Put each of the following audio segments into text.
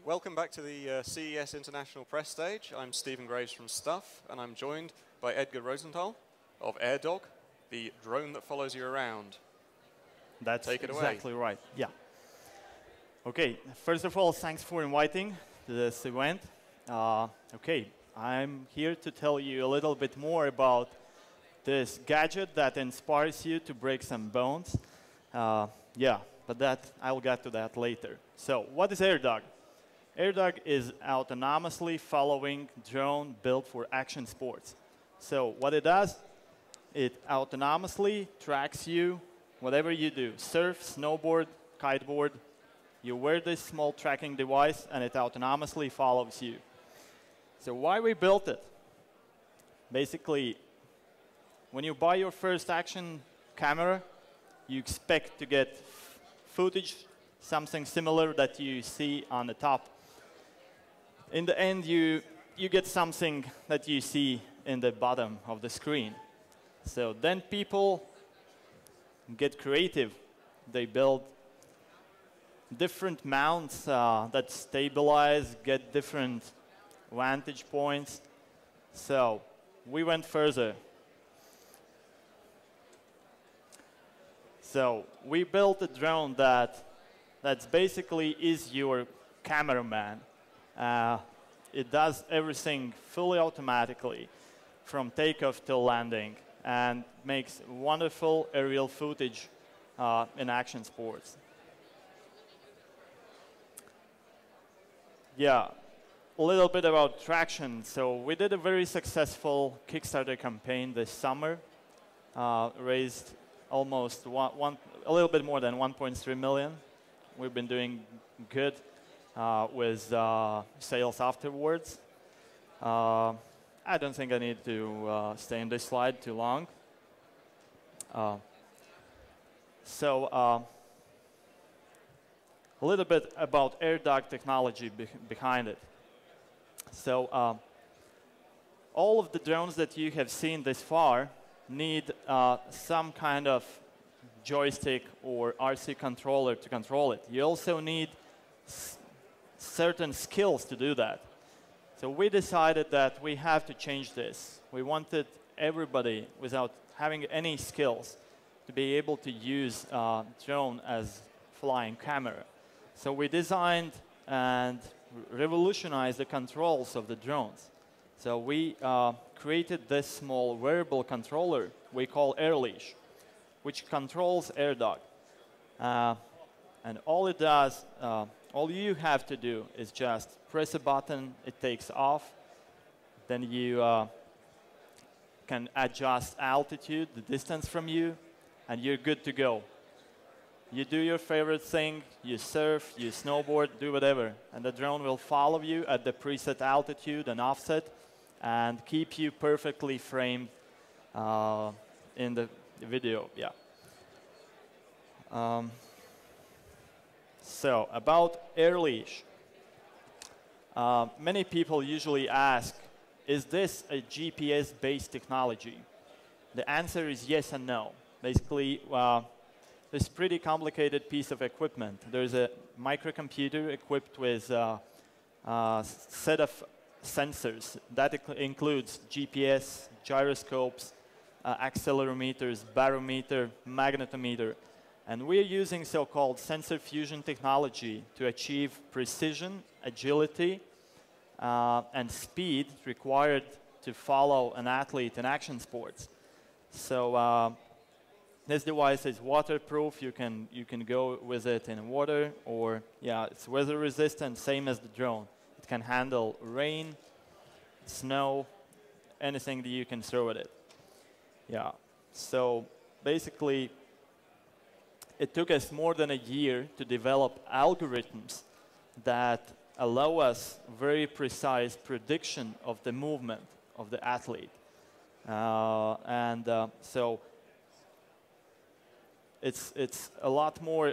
Welcome back to the CES International Press Stage. I'm Stephen Graves from Stuff, and I'm joined by Edgar Rosenthal of AirDog, the drone that follows you around. That's Take it away. Exactly right, yeah. Okay, first of all, thanks for inviting to this event. Okay, I'm here to tell you a little bit more about this gadget that inspires you to break some bones. Yeah, but I'll get to that later. So, what is AirDog? AirDog is autonomously following drone built for action sports. So what it does, it autonomously tracks you, whatever you do, surf, snowboard, kiteboard. You wear this small tracking device, and it autonomously follows you. So why we built it? Basically, when you buy your first action camera, you expect to get footage, something similar that you see on the top. In the end, you get something that you see in the bottom of the screen. So then people get creative. They build different mounts that stabilize, get different vantage points. So we went further. So we built a drone that's basically is your cameraman. It does everything fully automatically, from takeoff till landing, and makes wonderful aerial footage in action sports. Yeah, a little bit about traction. So we did a very successful Kickstarter campaign this summer, raised almost a little bit more than 1.3 million. We've been doing good with sales afterwards. I don't think I need to stay in this slide too long. A little bit about AirDog technology behind it. So all of the drones that you have seen this far need some kind of joystick or RC controller to control it. You also need certain skills to do that. So we decided that we have to change this. We wanted everybody, without having any skills, to be able to use drone as flying camera. So we designed and revolutionized the controls of the drones. So we created this small wearable controller we call AirLeash, which controls AirDog. And all it does, all you have to do is just press a button, it takes off, then you can adjust altitude, the distance from you, and you're good to go. You do your favorite thing, you surf, you snowboard, do whatever, and the drone will follow you at the preset altitude and offset and keep you perfectly framed in the video. Yeah. So about AirLeash. Many people usually ask, is this a GPS-based technology? The answer is yes and no. Basically, this pretty complicated piece of equipment. There's a microcomputer equipped with a set of sensors. That includes GPS, gyroscopes, accelerometers, barometer, magnetometer. And we're using so-called sensor fusion technology to achieve precision, agility, and speed required to follow an athlete in action sports. So this device is waterproof. You can go with it in water, or yeah, it's weather resistant, same as the drone. It can handle rain, snow, anything that you can throw at it. Yeah. So basically, it took us more than a year to develop algorithms that allow us very precise prediction of the movement of the athlete. So it's a lot more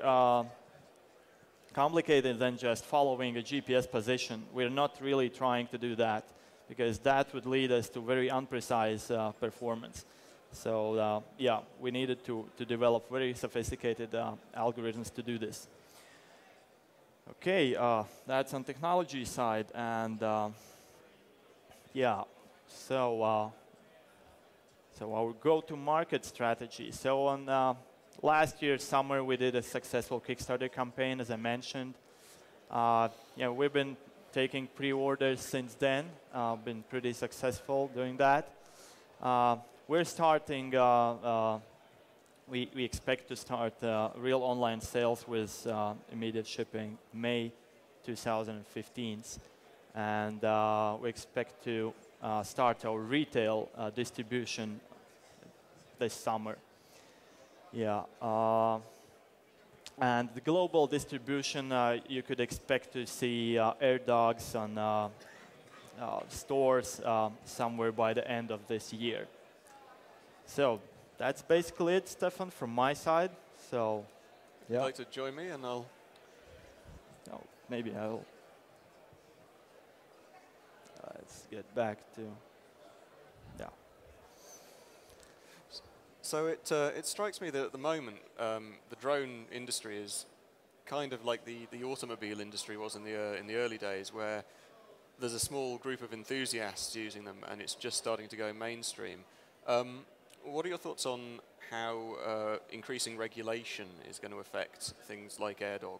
complicated than just following a GPS position. We're not really trying to do that, because that would lead us to very imprecise performance. So yeah, we needed to develop very sophisticated algorithms to do this. Okay, that's on technology side, and yeah, so so our go-to-market strategy. So on last year summer, we did a successful Kickstarter campaign, as I mentioned. Yeah, we've been taking pre-orders since then. Been pretty successful doing that. We're starting. We expect to start real online sales with immediate shipping May 2015, and we expect to start our retail distribution this summer. Yeah. And the global distribution, you could expect to see AirDogs on stores somewhere by the end of this year. So that's basically it, Stefan, from my side. So, yeah. If you'd like to join me, and I'll... No, maybe I'll... let's get back to... Yeah. So it strikes me that at the moment, the drone industry is kind of like the automobile industry was in the early days, where there's a small group of enthusiasts using them, and it's just starting to go mainstream. What are your thoughts on how increasing regulation is going to affect things like AirDog?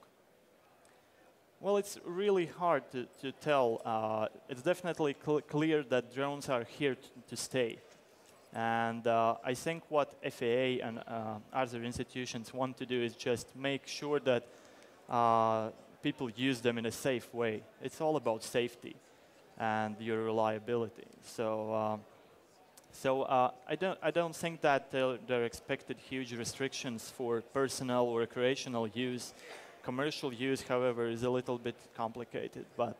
Well, it's really hard to tell. It's definitely clear that drones are here to stay. And I think what FAA and other institutions want to do is just make sure that people use them in a safe way. It's all about safety and your reliability. So, I don't think that there are expected huge restrictions for personal or recreational use. Commercial use, however, is a little bit complicated, but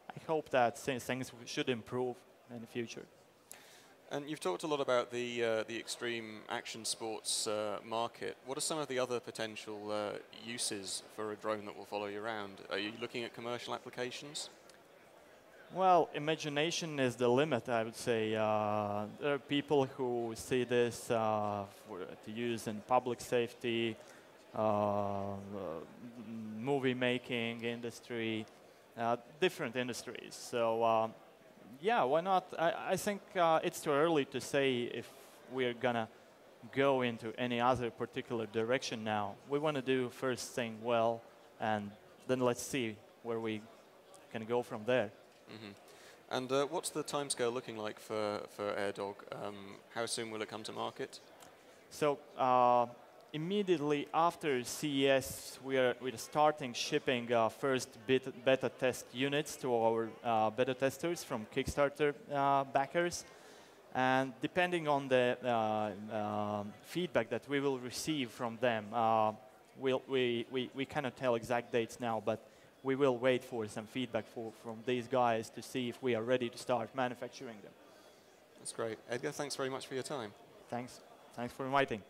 I hope that things should improve in the future. And you've talked a lot about the extreme action sports market. What are some of the other potential uses for a drone that will follow you around? Are you looking at commercial applications? Well, imagination is the limit, I would say. There are people who see this to use in public safety, movie making industry, different industries. So yeah, why not? I think it's too early to say if we're gonna go into any other particular direction now. We want to do first thing well, and then let's see where we can go from there. Mm-hmm. And what's the timescale looking like for AirDog? How soon will it come to market? So immediately after CES, we're starting shipping first beta test units to our beta testers from Kickstarter backers. And depending on the feedback that we will receive from them, we cannot tell exact dates now, but we will wait for some feedback from these guys to see if we are ready to start manufacturing them. That's great. Edgar, thanks very much for your time. Thanks. Thanks for inviting.